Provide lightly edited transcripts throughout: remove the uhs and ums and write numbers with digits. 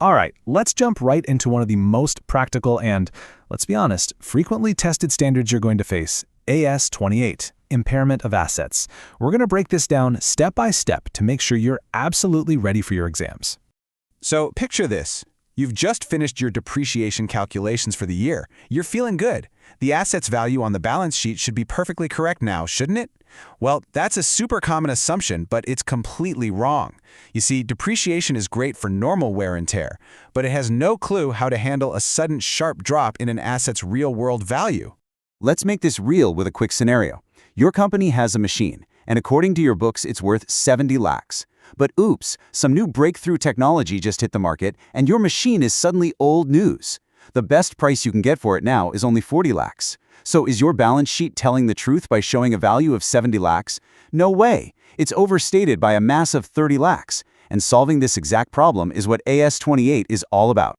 All right, let's jump right into one of the most practical and, let's be honest, frequently tested standards you're going to face, AS28, Impairment of Assets. We're going to break this down step by step to make sure you're absolutely ready for your exams. So picture this. You've just finished your depreciation calculations for the year. You're feeling good. The assets value on the balance sheet should be perfectly correct now, shouldn't it? Well, that's a super common assumption, but it's completely wrong. You see, depreciation is great for normal wear and tear, but it has no clue how to handle a sudden sharp drop in an asset's real-world value. Let's make this real with a quick scenario. Your company has a machine, and according to your books, it's worth 70 lakhs. But oops, some new breakthrough technology just hit the market, and your machine is suddenly old news. The best price you can get for it now is only 40 lakhs. So is your balance sheet telling the truth by showing a value of 70 lakhs? No way. It's overstated by a massive 30 lakhs. And solving this exact problem is what AS28 is all about.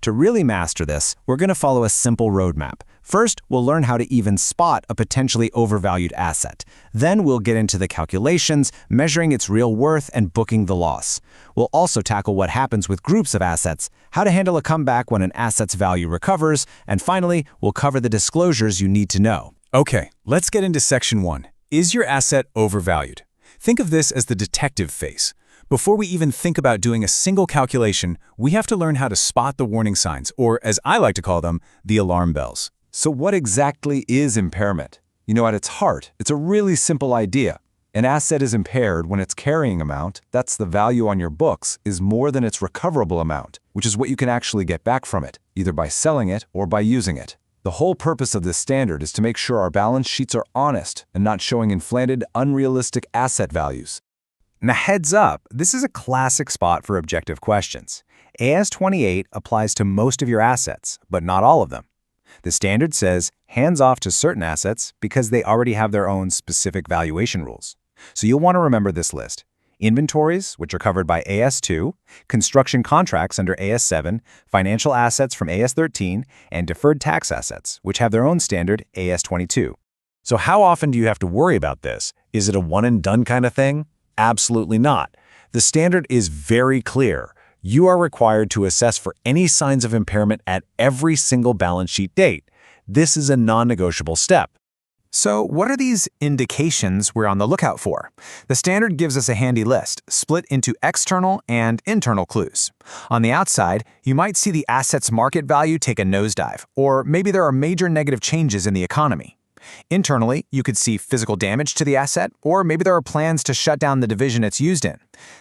To really master this, we're going to follow a simple roadmap. First, we'll learn how to even spot a potentially overvalued asset. Then we'll get into the calculations, measuring its real worth and booking the loss. We'll also tackle what happens with groups of assets, how to handle a comeback when an asset's value recovers, and finally, we'll cover the disclosures you need to know. Okay, let's get into Section 1. Is your asset overvalued? Think of this as the detective phase. Before we even think about doing a single calculation, we have to learn how to spot the warning signs, or as I like to call them, the alarm bells. So what exactly is impairment? At its heart, it's a really simple idea. An asset is impaired when its carrying amount, that's the value on your books, is more than its recoverable amount, which is what you can actually get back from it, either by selling it or by using it. The whole purpose of this standard is to make sure our balance sheets are honest and not showing inflated, unrealistic asset values. Now heads up, this is a classic spot for objective questions. AS28 applies to most of your assets, but not all of them. The standard says hands off to certain assets because they already have their own specific valuation rules. So you'll want to remember this list. Inventories, which are covered by AS2, construction contracts under AS7, financial assets from AS13, and deferred tax assets, which have their own standard AS22. So how often do you have to worry about this? Is it a one-and-done kind of thing? Absolutely not. The standard is very clear. You are required to assess for any signs of impairment at every single balance sheet date. This is a non-negotiable step. So what are these indications we're on the lookout for? The standard gives us a handy list, split into external and internal clues. On the outside, you might see the asset's market value take a nosedive, or maybe there are major negative changes in the economy. Internally, you could see physical damage to the asset, or maybe there are plans to shut down the division it's used in.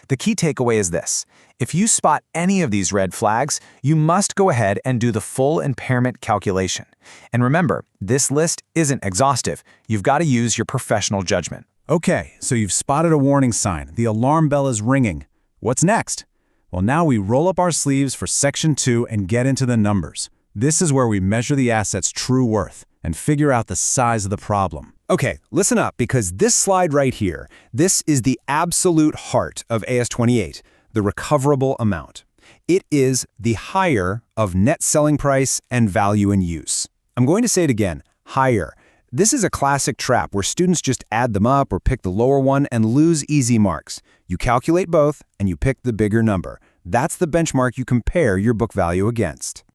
The key takeaway is this. If you spot any of these red flags, you must go ahead and do the full impairment calculation. And remember, this list isn't exhaustive. You've got to use your professional judgment. Okay, so you've spotted a warning sign. The alarm bell is ringing. What's next? Well, now we roll up our sleeves for Section 2 and get into the numbers. This is where we measure the asset's true worth and figure out the size of the problem. Okay, listen up, because this slide right here, this is the absolute heart of AS28, the recoverable amount. It is the higher of net selling price and value in use. I'm going to say it again, higher. This is a classic trap where students just add them up or pick the lower one and lose easy marks. You calculate both and you pick the bigger number. That's the benchmark you compare your book value against.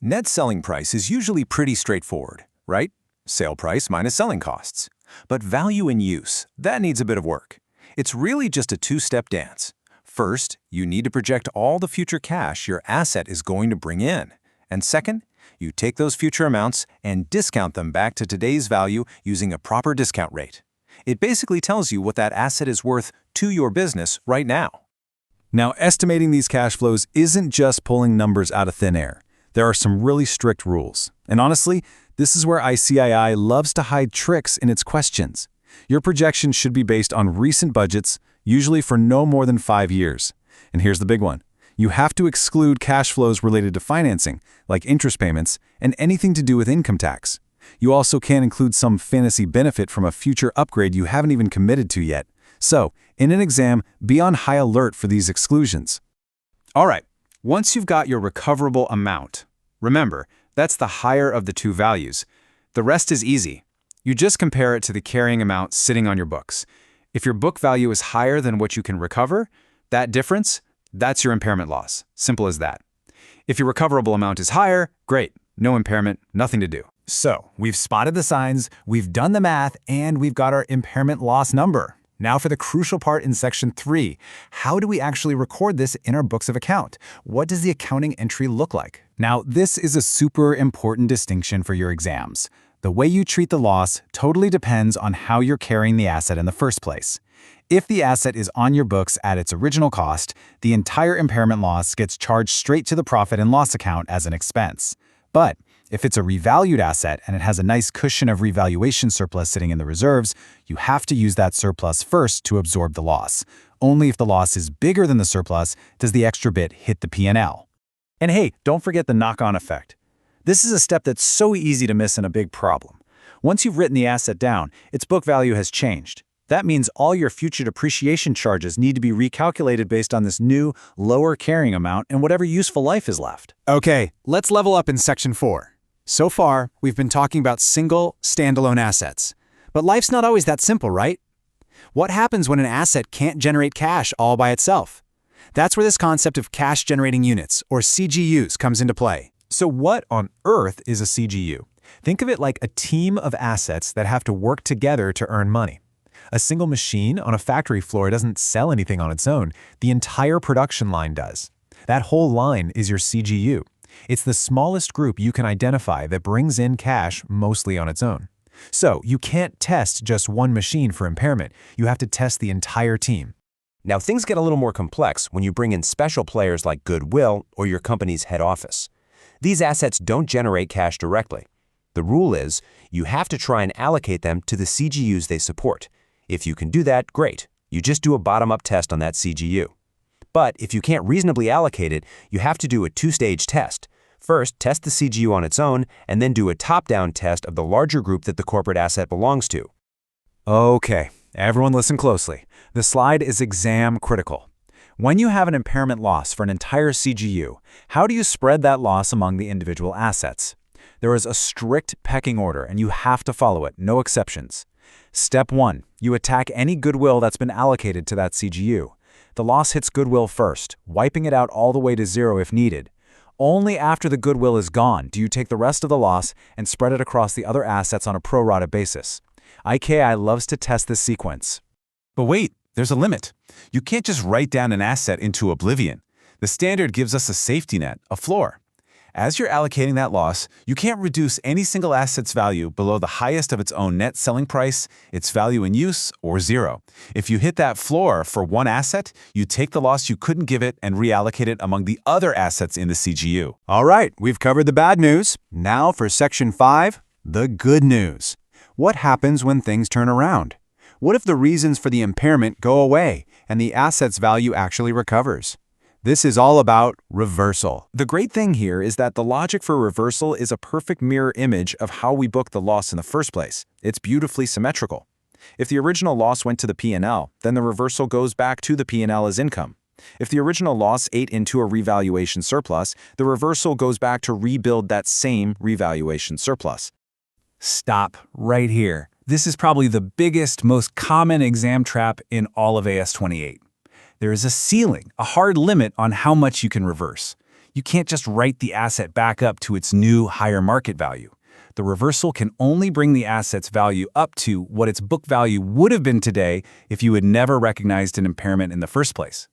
Net selling price is usually pretty straightforward, right? Sale price minus selling costs. But value in use, that needs a bit of work. It's really just a two-step dance. First, you need to project all the future cash your asset is going to bring in. And second, you take those future amounts and discount them back to today's value using a proper discount rate. It basically tells you what that asset is worth to your business right now. Now, estimating these cash flows isn't just pulling numbers out of thin air. There are some really strict rules. And honestly, this is where ICII loves to hide tricks in its questions. Your projections should be based on recent budgets, usually for no more than 5 years. And here's the big one. You have to exclude cash flows related to financing, like interest payments, and anything to do with income tax. You also can't include some fantasy benefit from a future upgrade you haven't even committed to yet. So, in an exam, be on high alert for these exclusions. All right, once you've got your recoverable amount, remember, that's the higher of the two values. The rest is easy. You just compare it to the carrying amount sitting on your books. If your book value is higher than what you can recover, that difference, that's your impairment loss. Simple as that. If your recoverable amount is higher, great. No impairment, nothing to do. So, we've spotted the signs, we've done the math, and we've got our impairment loss number. Now for the crucial part in Section 3. How do we actually record this in our books of account? What does the accounting entry look like? Now, this is a super important distinction for your exams. The way you treat the loss totally depends on how you're carrying the asset in the first place. If the asset is on your books at its original cost, the entire impairment loss gets charged straight to the profit and loss account as an expense. But if it's a revalued asset and it has a nice cushion of revaluation surplus sitting in the reserves, you have to use that surplus first to absorb the loss. Only if the loss is bigger than the surplus does the extra bit hit the P&L. And hey, don't forget the knock-on effect. This is a step that's so easy to miss in a big problem. Once you've written the asset down, its book value has changed. That means all your future depreciation charges need to be recalculated based on this new, lower carrying amount and whatever useful life is left. Okay, let's level up in Section 4. So far, we've been talking about single, standalone assets. But life's not always that simple, right? What happens when an asset can't generate cash all by itself? That's where this concept of cash-generating units, or CGUs, comes into play. So what on earth is a CGU? Think of it like a team of assets that have to work together to earn money. A single machine on a factory floor doesn't sell anything on its own. The entire production line does. That whole line is your CGU. It's the smallest group you can identify that brings in cash mostly on its own. So you can't test just one machine for impairment. You have to test the entire team. Now things get a little more complex when you bring in special players like goodwill or your company's head office. These assets don't generate cash directly. The rule is you have to try and allocate them to the CGUs they support. If you can do that, great. You just do a bottom-up test on that CGU. But if you can't reasonably allocate it, you have to do a two-stage test. First, test the CGU on its own, and then do a top-down test of the larger group that the corporate asset belongs to. Okay, everyone listen closely. The slide is exam critical. When you have an impairment loss for an entire CGU, how do you spread that loss among the individual assets? There is a strict pecking order, and you have to follow it, no exceptions. Step 1. You attack any goodwill that's been allocated to that CGU. The loss hits goodwill first, wiping it out all the way to zero if needed. Only after the goodwill is gone do you take the rest of the loss and spread it across the other assets on a pro rata basis. IKI loves to test this sequence. But wait, there's a limit. You can't just write down an asset into oblivion. The standard gives us a safety net, a floor. As you're allocating that loss, you can't reduce any single asset's value below the highest of its own net selling price, its value in use, or zero. If you hit that floor for one asset, you take the loss you couldn't give it and reallocate it among the other assets in the CGU. All right, we've covered the bad news. Now for Section 5, the good news. What happens when things turn around? What if the reasons for the impairment go away and the asset's value actually recovers? This is all about reversal. The great thing here is that the logic for reversal is a perfect mirror image of how we booked the loss in the first place. It's beautifully symmetrical. If the original loss went to the P&L, then the reversal goes back to the P&L as income. If the original loss ate into a revaluation surplus, the reversal goes back to rebuild that same revaluation surplus. Stop right here. This is probably the biggest, most common exam trap in all of AS28. There is a ceiling, a hard limit on how much you can reverse. You can't just write the asset back up to its new, higher market value. The reversal can only bring the asset's value up to what its book value would have been today if you had never recognized an impairment in the first place.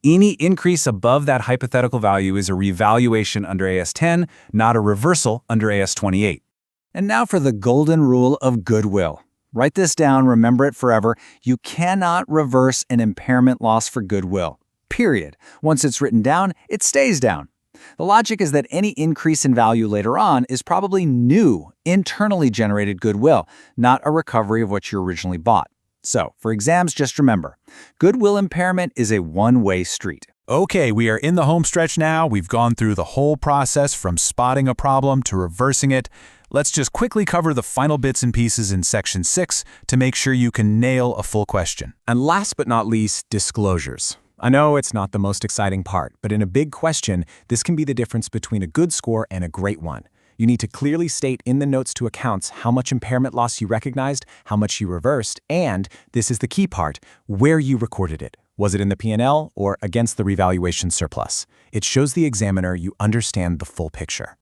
Any increase above that hypothetical value is a revaluation under AS10, not a reversal under AS28. And now for the golden rule of goodwill. Write this down, remember it forever. You cannot reverse an impairment loss for goodwill. Period. Once it's written down, it stays down. The logic is that any increase in value later on is probably new, internally generated goodwill, not a recovery of what you originally bought. So, for exams, just remember, goodwill impairment is a one-way street. Okay, we are in the home stretch now. We've gone through the whole process from spotting a problem to reversing it. Let's just quickly cover the final bits and pieces in Section 6 to make sure you can nail a full question. And last but not least, disclosures. I know it's not the most exciting part, but in a big question, this can be the difference between a good score and a great one. You need to clearly state in the notes to accounts how much impairment loss you recognized, how much you reversed, and, this is the key part, where you recorded it. Was it in the P&L or against the revaluation surplus? It shows the examiner you understand the full picture.